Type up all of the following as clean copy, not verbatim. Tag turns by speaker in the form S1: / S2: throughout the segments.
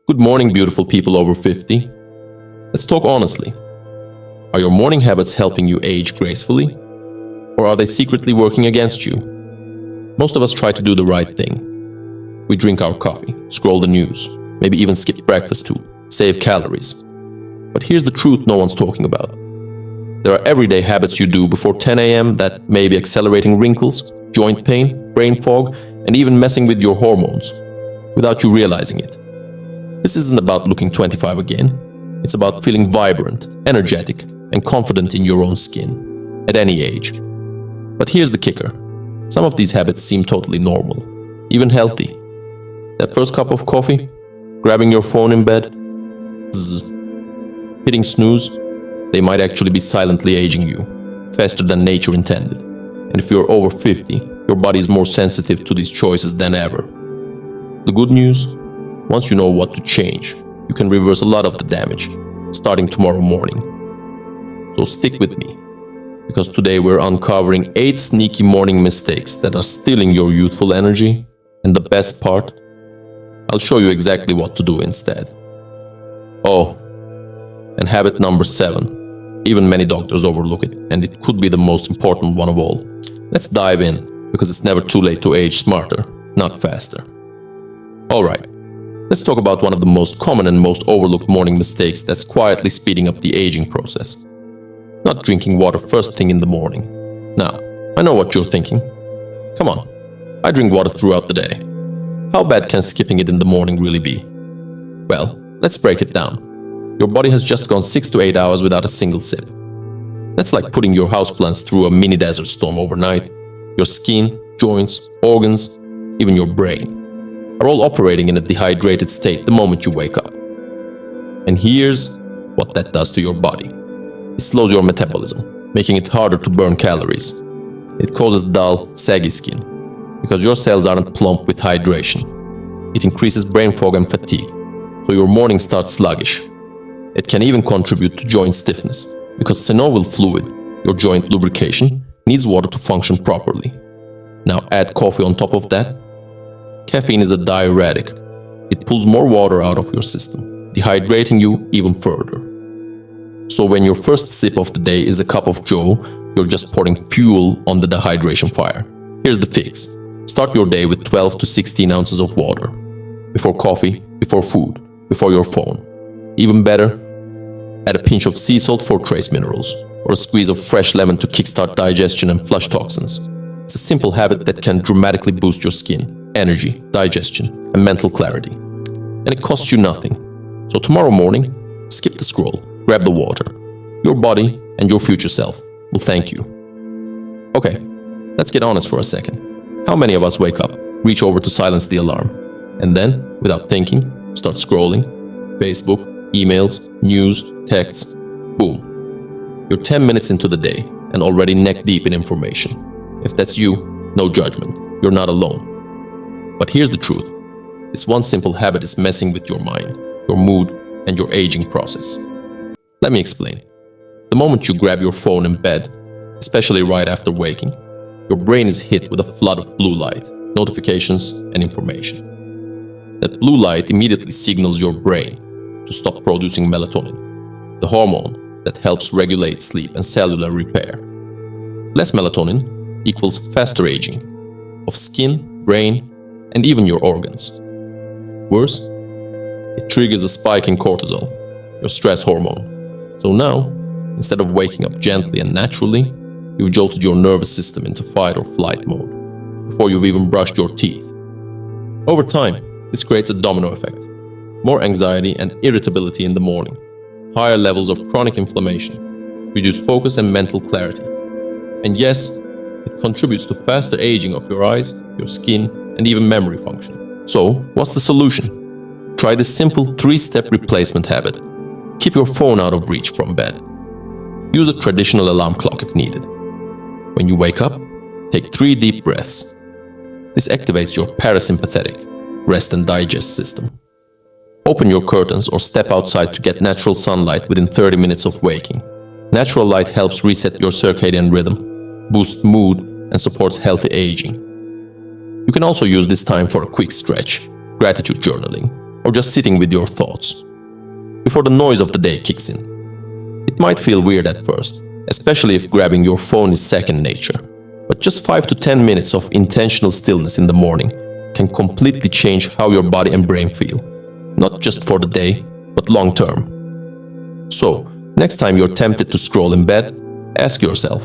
S1: Good morning, beautiful people over 50. Let's talk honestly. Are your morning habits helping you age gracefully? Or are they secretly working against you? Most of us try to do the right thing. We drink our coffee, scroll the news, maybe even skip breakfast to save calories. But here's the truth no one's talking about. There are everyday habits you do before 10 a.m. that may be accelerating wrinkles, joint pain, brain fog, and even messing with your hormones without you realizing it. This isn't about looking 25 again. It's about feeling vibrant, energetic, and confident in your own skin, at any age. But here's the kicker. Some of these habits seem totally normal, even healthy. That first cup of coffee, grabbing your phone in bed, hitting snooze, they might actually be silently aging you, faster than nature intended. And if you're over 50, your body is more sensitive to these choices than ever. The good news? Once you know what to change, you can reverse a lot of the damage, starting tomorrow morning. So stick with me, because today we're uncovering 8 sneaky morning mistakes that are stealing your youthful energy, and the best part, I'll show you exactly what to do instead. Oh, and habit number 7. Even many doctors overlook it, and it could be the most important one of all. Let's dive in, because it's never too late to age smarter, not faster. Alright. Let's talk about one of the most common and most overlooked morning mistakes that's quietly speeding up the aging process. Not drinking water first thing in the morning. Now, I know what you're thinking. Come on, I drink water throughout the day. How bad can skipping it in the morning really be? Well, let's break it down. Your body has just gone 6 to 8 hours without a single sip. That's like putting your houseplants through a mini desert storm overnight. Your skin, joints, organs, even your brain are all operating in a dehydrated state the moment you wake up. And here's what that does to your body. It slows your metabolism, making it harder to burn calories. It causes dull, saggy skin, because your cells aren't plump with hydration. It increases brain fog and fatigue, so your morning starts sluggish. It can even contribute to joint stiffness, because synovial fluid, your joint lubrication, needs water to function properly. Now add coffee on top of that. Caffeine is a diuretic. It pulls more water out of your system, dehydrating you even further. So when your first sip of the day is a cup of joe, you're just pouring fuel on the dehydration fire. Here's the fix. Start your day with 12 to 16 ounces of water. Before coffee, before food, before your phone. Even better, add a pinch of sea salt for trace minerals, or a squeeze of fresh lemon to kickstart digestion and flush toxins. It's a simple habit that can dramatically boost your skin, energy, digestion, and mental clarity. And it costs you nothing. So tomorrow morning, skip the scroll, grab the water. Your body and your future self will thank you. Okay, let's get honest for a second. How many of us wake up, reach over to silence the alarm, and then, without thinking, start scrolling? Facebook, emails, news, texts, boom. You're 10 minutes into the day and already neck deep in information. If that's you, no judgment. You're not alone. But here's the truth. This one simple habit is messing with your mind, your mood, and your aging process. Let me explain. The moment you grab your phone in bed, especially right after waking, your brain is hit with a flood of blue light, notifications, and information. That blue light immediately signals your brain to stop producing melatonin, the hormone that helps regulate sleep and cellular repair. Less melatonin equals faster aging of skin, brain, and even your organs. Worse, it triggers a spike in cortisol, your stress hormone. So now, instead of waking up gently and naturally, you've jolted your nervous system into fight or flight mode before you've even brushed your teeth. Over time, this creates a domino effect. More anxiety and irritability in the morning, higher levels of chronic inflammation, reduced focus and mental clarity. And yes, it contributes to faster aging of your eyes, your skin, and even memory function. So, what's the solution? Try this simple 3-step replacement habit. Keep your phone out of reach from bed. Use a traditional alarm clock if needed. When you wake up, take 3 deep breaths. This activates your parasympathetic, rest and digest system. Open your curtains or step outside to get natural sunlight within 30 minutes of waking. Natural light helps reset your circadian rhythm, boosts mood, and supports healthy aging. You can also use this time for a quick stretch, gratitude journaling, or just sitting with your thoughts, before the noise of the day kicks in. It might feel weird at first, especially if grabbing your phone is second nature, but just 5 to 10 minutes of intentional stillness in the morning can completely change how your body and brain feel, not just for the day, but long term. So, next time you're tempted to scroll in bed, ask yourself,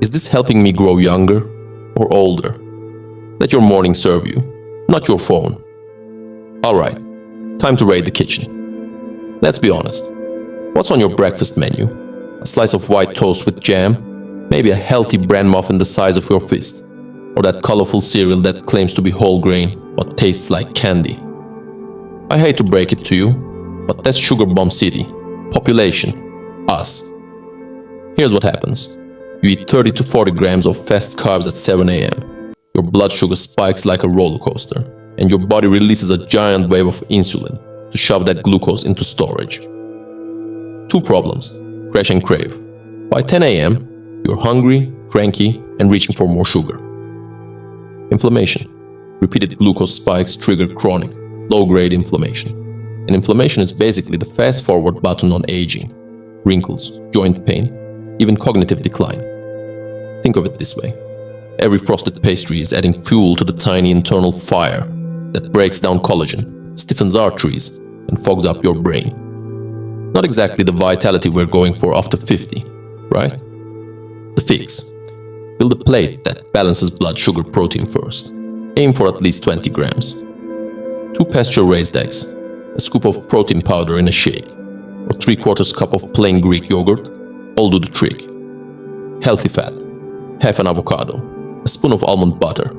S1: is this helping me grow younger or older? Let your morning serve you, not your phone. Alright, time to raid the kitchen. Let's be honest. What's on your breakfast menu? A slice of white toast with jam? Maybe a healthy bran muffin the size of your fist? Or that colorful cereal that claims to be whole grain but tastes like candy? I hate to break it to you, but that's sugar bomb city. Population. Us. Here's what happens. You eat 30 to 40 grams of fast carbs at 7 a.m. Your blood sugar spikes like a roller coaster, and your body releases a giant wave of insulin to shove that glucose into storage. 2 problems. Crash and crave. By 10 a.m., you're hungry, cranky, and reaching for more sugar. Inflammation. Repeated glucose spikes trigger chronic, low-grade inflammation. And inflammation is basically the fast-forward button on aging. Wrinkles, joint pain, even cognitive decline. Think of it this way. Every frosted pastry is adding fuel to the tiny internal fire that breaks down collagen, stiffens arteries, and fogs up your brain. Not exactly the vitality we're going for after 50, right? The fix. Build a plate that balances blood sugar protein first. Aim for at least 20 grams. 2 pasture-raised eggs, a scoop of protein powder in a shake, or 3/4 cup of plain Greek yogurt, all do the trick. Healthy fat. Half an avocado, a spoon of almond butter,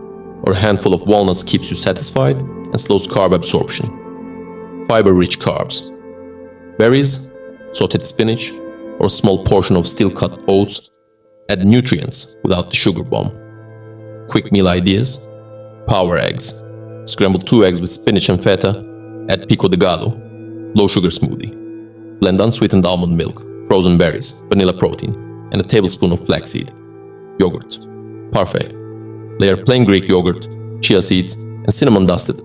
S1: or a handful of walnuts keeps you satisfied and slows carb absorption. Fiber-rich carbs. Berries, sauteed spinach, or a small portion of steel-cut oats add nutrients without the sugar bomb. Quick meal ideas. Power eggs. Scramble 2 eggs with spinach and feta. Add pico de gallo, low-sugar smoothie. Blend unsweetened almond milk, frozen berries, vanilla protein, and a tablespoon of flaxseed. Yogurt. Parfait. Layer plain Greek yogurt, chia seeds, and cinnamon-dusted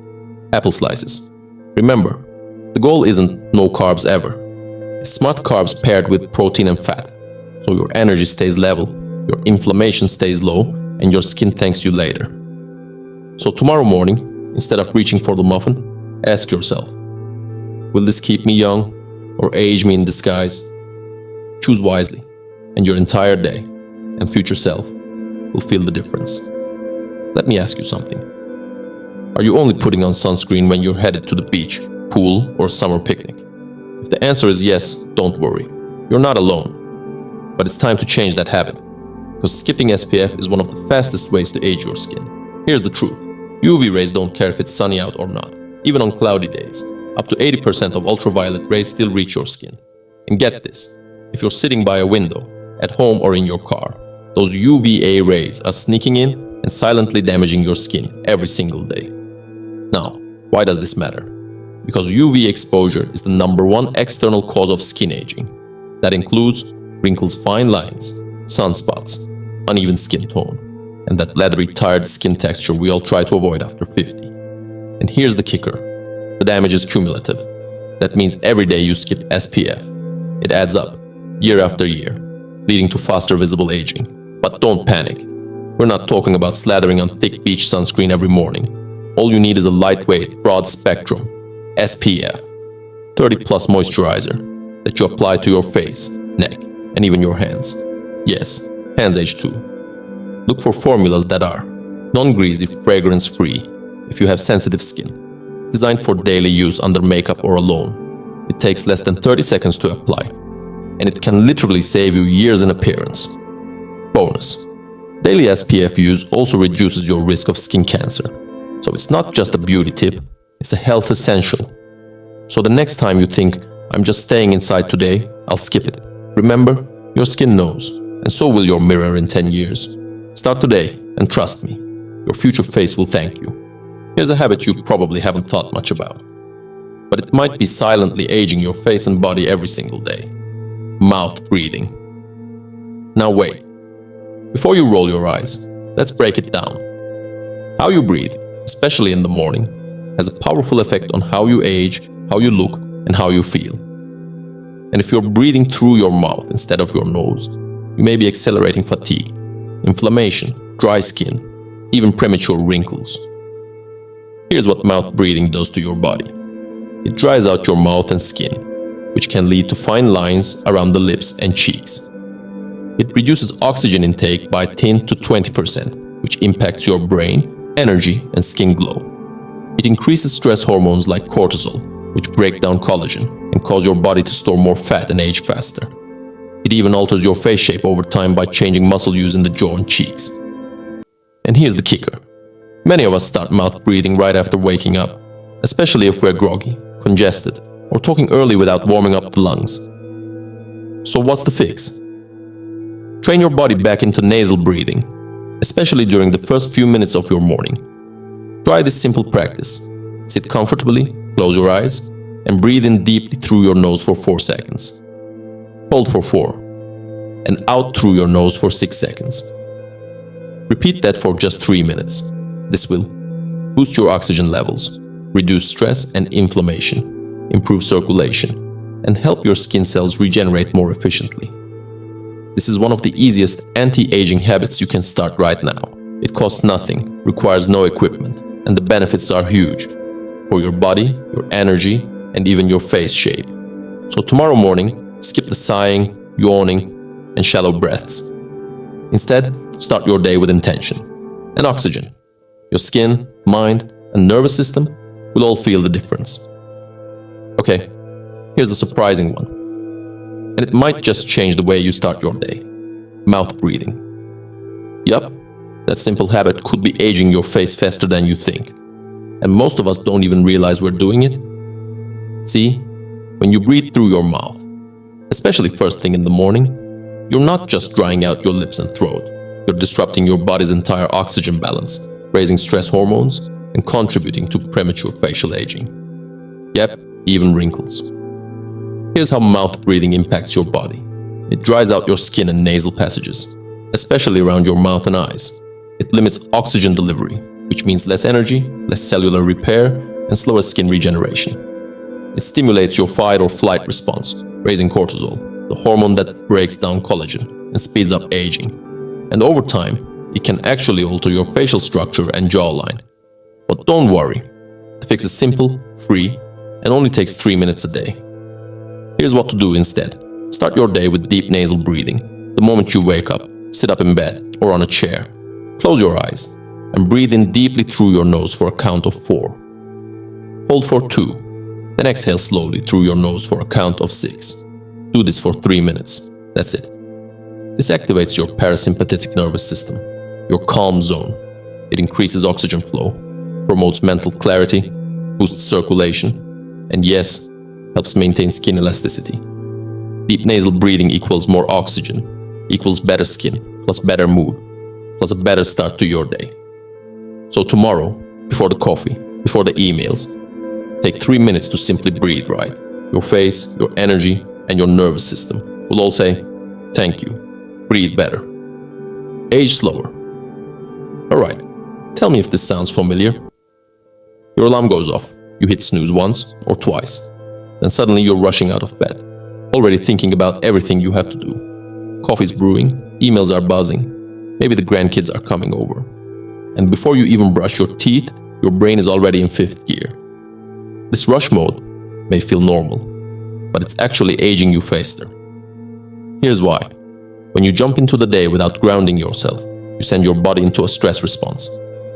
S1: apple slices. Remember, the goal isn't no carbs ever. It's smart carbs paired with protein and fat, so your energy stays level, your inflammation stays low, and your skin thanks you later. So tomorrow morning, instead of reaching for the muffin, ask yourself, will this keep me young or age me in disguise? Choose wisely, and your entire day and future self will feel the difference. Let me ask you something. Are you only putting on sunscreen when you're headed to the beach, pool, or summer picnic? If the answer is yes, don't worry. You're not alone. But it's time to change that habit, because skipping SPF is one of the fastest ways to age your skin. Here's the truth. UV rays don't care if it's sunny out or not. Even on cloudy days, up to 80% of ultraviolet rays still reach your skin. And get this, if you're sitting by a window, at home or in your car, those UVA rays are sneaking in and silently damaging your skin every single day. Now, why does this matter? Because UV exposure is the #1 external cause of skin aging. That includes wrinkles, fine lines, sunspots, uneven skin tone, and that leathery, tired skin texture we all try to avoid after 50. And here's the kicker. The damage is cumulative. That means every day you skip SPF, it adds up, year after year, leading to faster visible aging. But don't panic. We're not talking about slathering on thick beach sunscreen every morning. All you need is a lightweight, broad spectrum, SPF, 30+ moisturizer that you apply to your face, neck, and even your hands. Yes, hands age too. Look for formulas that are non-greasy, fragrance-free if you have sensitive skin, designed for daily use under makeup or alone. It takes less than 30 seconds to apply, and it can literally save you years in appearance. Bonus. Daily SPF use also reduces your risk of skin cancer. So it's not just a beauty tip, it's a health essential. So the next time you think, I'm just staying inside today, I'll skip it. Remember, your skin knows, and so will your mirror in 10 years. Start today, and trust me, your future face will thank you. Here's a habit you probably haven't thought much about, but it might be silently aging your face and body every single day. Mouth breathing. Now wait. Before you roll your eyes, let's break it down. How you breathe, especially in the morning, has a powerful effect on how you age, how you look, and how you feel. And if you're breathing through your mouth instead of your nose, you may be accelerating fatigue, inflammation, dry skin, even premature wrinkles. Here's what mouth breathing does to your body. It dries out your mouth and skin, which can lead to fine lines around the lips and cheeks. It reduces oxygen intake by 10 to 20%, which impacts your brain, energy, and skin glow. It increases stress hormones like cortisol, which break down collagen and cause your body to store more fat and age faster. It even alters your face shape over time by changing muscle use in the jaw and cheeks. And here's the kicker. Many of us start mouth breathing right after waking up, especially if we're groggy, congested, or talking early without warming up the lungs. So what's the fix? Train your body back into nasal breathing, especially during the first few minutes of your morning. Try this simple practice. Sit comfortably, close your eyes, and breathe in deeply through your nose for 4 seconds. Hold for 4, and out through your nose for 6 seconds. Repeat that for just 3 minutes. This will boost your oxygen levels, reduce stress and inflammation, improve circulation, and help your skin cells regenerate more efficiently. This is one of the easiest anti-aging habits you can start right now. It costs nothing, requires no equipment, and the benefits are huge for your body, your energy, and even your face shape. So tomorrow morning, skip the sighing, yawning, and shallow breaths. Instead, start your day with intention and oxygen. Your skin, mind, and nervous system will all feel the difference. Okay, here's a surprising one. And it might just change the way you start your day. Mouth breathing. Yup, that simple habit could be aging your face faster than you think. And most of us don't even realize we're doing it. See, when you breathe through your mouth, especially first thing in the morning, you're not just drying out your lips and throat. You're disrupting your body's entire oxygen balance, raising stress hormones, and contributing to premature facial aging. Yep, even wrinkles. Here's how mouth breathing impacts your body. It dries out your skin and nasal passages, especially around your mouth and eyes. It limits oxygen delivery, which means less energy, less cellular repair, and slower skin regeneration. It stimulates your fight or flight response, raising cortisol, the hormone that breaks down collagen and speeds up aging. And over time, it can actually alter your facial structure and jawline. But don't worry, the fix is simple, free, and only takes 3 minutes a day. Here's what to do instead. Start your day with deep nasal breathing. The moment you wake up, sit up in bed or on a chair. Close your eyes and breathe in deeply through your nose for a count of 4. Hold for 2, then exhale slowly through your nose for a count of 6. Do this for 3 minutes. That's it. This activates your parasympathetic nervous system, your calm zone. It increases oxygen flow, promotes mental clarity, boosts circulation, and yes, helps maintain skin elasticity. Deep nasal breathing equals more oxygen, equals better skin, plus better mood, plus a better start to your day. So tomorrow, before the coffee, before the emails, take 3 minutes to simply breathe right. Your face, your energy, and your nervous system will all say, "Thank you. Breathe better. Age slower." Alright, tell me if this sounds familiar. Your alarm goes off. You hit snooze once or twice. Then suddenly you're rushing out of bed, already thinking about everything you have to do. Coffee's brewing, emails are buzzing, maybe the grandkids are coming over. And before you even brush your teeth, your brain is already in 5th gear. This rush mode may feel normal, but it's actually aging you faster. Here's why. When you jump into the day without grounding yourself, you send your body into a stress response.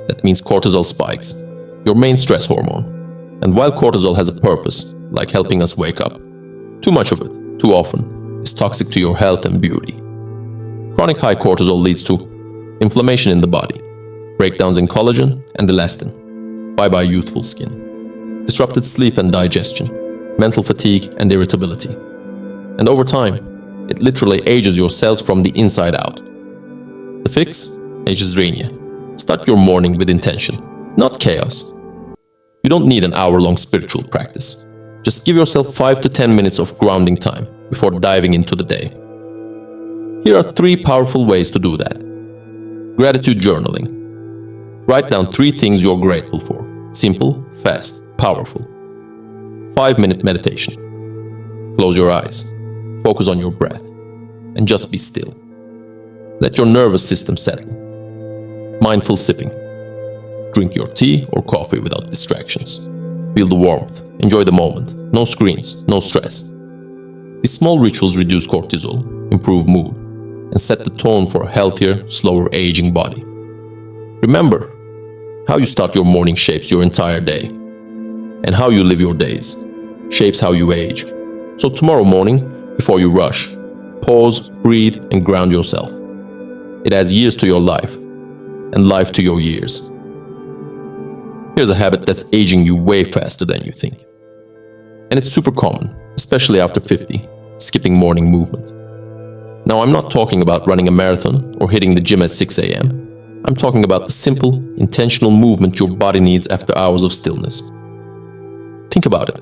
S1: That means cortisol spikes, your main stress hormone. And while cortisol has a purpose, like helping us wake up, too much of it, too often, is toxic to your health and beauty. Chronic high cortisol leads to inflammation in the body, breakdowns in collagen and elastin, bye-bye youthful skin, disrupted sleep and digestion, mental fatigue and irritability. And over time, it literally ages your cells from the inside out. The fix? Agezrenia. Start your morning with intention, not chaos. You don't need an hour-long spiritual practice. Just give yourself 5 to 10 minutes of grounding time before diving into the day. Here are 3 powerful ways to do that. Gratitude journaling. Write down 3 things you're grateful for, Simple, fast, powerful. 5-minute meditation. Close your eyes, focus on your breath, and just be still. Let your nervous system settle. Mindful sipping. Drink your tea or coffee without distractions. Feel the warmth, enjoy the moment, no screens, no stress. These small rituals reduce cortisol, improve mood, and set the tone for a healthier, slower aging body. Remember, how you start your morning shapes your entire day, and how you live your days shapes how you age. So tomorrow morning, before you rush, pause, breathe, and ground yourself. It adds years to your life, and life to your years. Here's a habit that's aging you way faster than you think. And it's super common, especially after 50, skipping morning movement. Now, I'm not talking about running a marathon or hitting the gym at 6 a.m. I'm talking about the simple, intentional movement your body needs after hours of stillness. Think about it.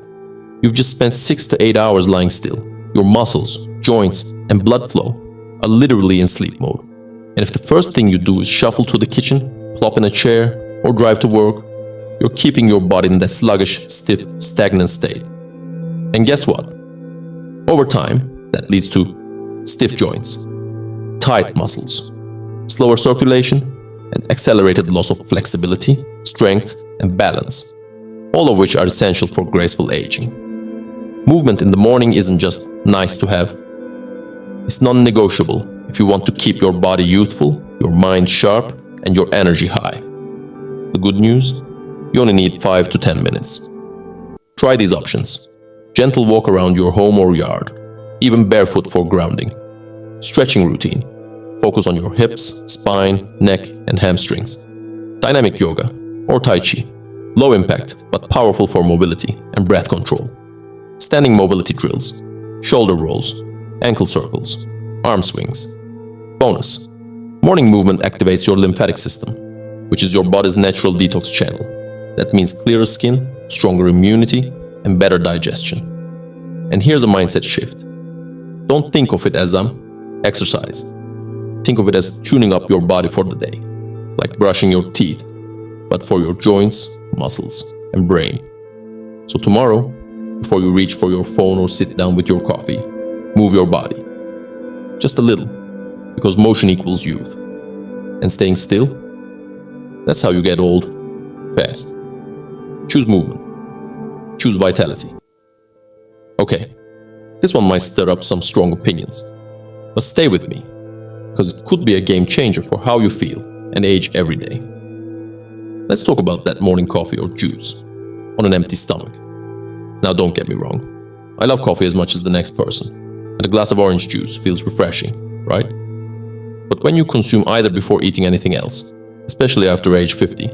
S1: You've just spent 6 to 8 hours lying still. Your muscles, joints, and blood flow are literally in sleep mode. And if the first thing you do is shuffle to the kitchen, plop in a chair, or drive to work, you're keeping your body in that sluggish, stiff, stagnant state. And guess what? Over time, that leads to stiff joints, tight muscles, slower circulation, and accelerated loss of flexibility, strength, and balance, all of which are essential for graceful aging. Movement in the morning isn't just nice to have. It's non-negotiable if you want to keep your body youthful, your mind sharp, and your energy high. The good news? You only need 5 to 10 minutes. Try these options. Gentle walk around your home or yard, even barefoot for grounding. Stretching routine. Focus on your hips, spine, neck, and hamstrings. Dynamic yoga or Tai Chi. Low impact, but powerful for mobility and breath control. Standing mobility drills. Shoulder rolls, ankle circles, arm swings. Bonus. Morning movement activates your lymphatic system, which is your body's natural detox channel. That means clearer skin, stronger immunity, and better digestion. And here's a mindset shift. Don't think of it as exercise. Think of it as tuning up your body for the day, like brushing your teeth, but for your joints, muscles, and brain. So tomorrow, before you reach for your phone or sit down with your coffee, move your body. Just a little, because motion equals youth. And staying still, that's how you get old, fast. Choose movement. Choose vitality. Okay, this one might stir up some strong opinions, but stay with me, because it could be a game changer for how you feel and age every day. Let's talk about that morning coffee or juice on an empty stomach. Now don't get me wrong, I love coffee as much as the next person, and a glass of orange juice feels refreshing, right? But when you consume either before eating anything else, especially after age 50,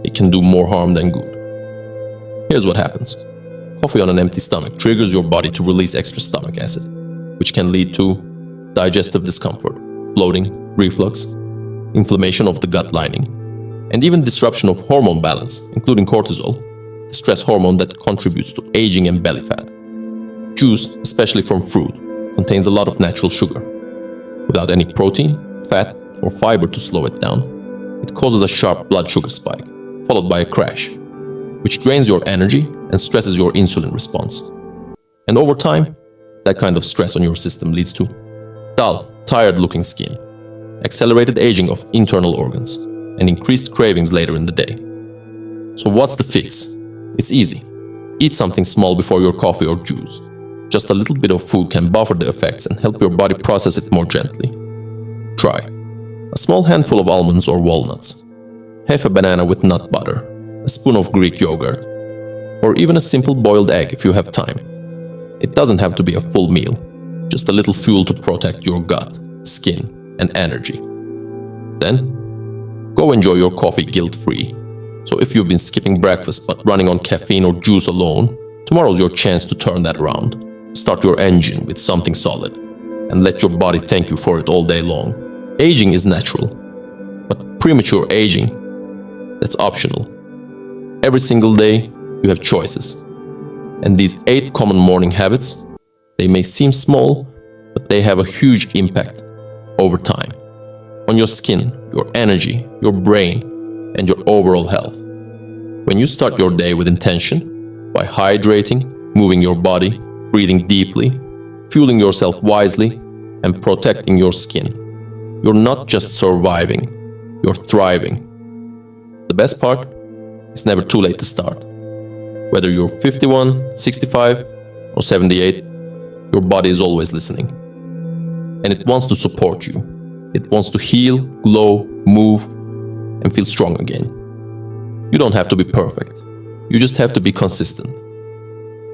S1: it can do more harm than good. Here's what happens. Coffee on an empty stomach triggers your body to release extra stomach acid, which can lead to digestive discomfort, bloating, reflux, inflammation of the gut lining, and even disruption of hormone balance, including cortisol, the stress hormone that contributes to aging and belly fat. Juice, especially from fruit, contains a lot of natural sugar. Without any protein, fat, or fiber to slow it down, it causes a sharp blood sugar spike, followed by a crash, which drains your energy and stresses your insulin response. And over time, that kind of stress on your system leads to dull, tired-looking skin, accelerated aging of internal organs, and increased cravings later in the day. So what's the fix? It's easy. Eat something small before your coffee or juice. Just a little bit of food can buffer the effects and help your body process it more gently. Try a small handful of almonds or walnuts, half a banana with nut butter, a spoon of Greek yogurt, or even a simple boiled egg if you have time. It doesn't have to be a full meal, just a little fuel to protect your gut, skin, and energy. Then, go enjoy your coffee guilt-free. So if you've been skipping breakfast but running on caffeine or juice alone, tomorrow's your chance to turn that around. Start your engine with something solid, and let your body thank you for it all day long. Aging is natural, but premature aging, that's optional. Every single day, you have choices. And these 8 common morning habits, they may seem small, but they have a huge impact over time on your skin, your energy, your brain, and your overall health. When you start your day with intention, by hydrating, moving your body, breathing deeply, fueling yourself wisely, and protecting your skin, you're not just surviving, you're thriving. The best part? It's never too late to start. Whether you're 51, 65, or 78, your body is always listening. And it wants to support you. It wants to heal, glow, move, and feel strong again. You don't have to be perfect. You just have to be consistent.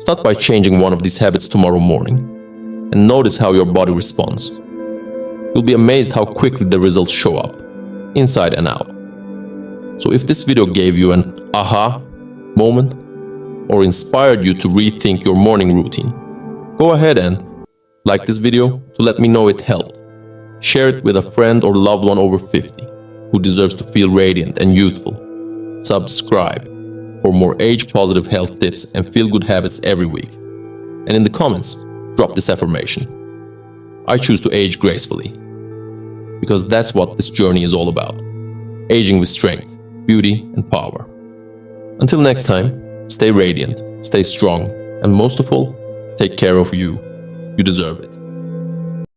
S1: Start by changing one of these habits tomorrow morning and notice how your body responds. You'll be amazed how quickly the results show up, inside and out. So if this video gave you an aha moment or inspired you to rethink your morning routine, go ahead and like this video to let me know it helped. Share it with a friend or loved one over 50 who deserves to feel radiant and youthful. Subscribe for more age-positive health tips and feel-good habits every week. And in the comments, drop this affirmation. I choose to age gracefully. Because that's what this journey is all about. Aging with strength, beauty, and power. Until next time, stay radiant, stay strong, and most of all, take care of you. You deserve it.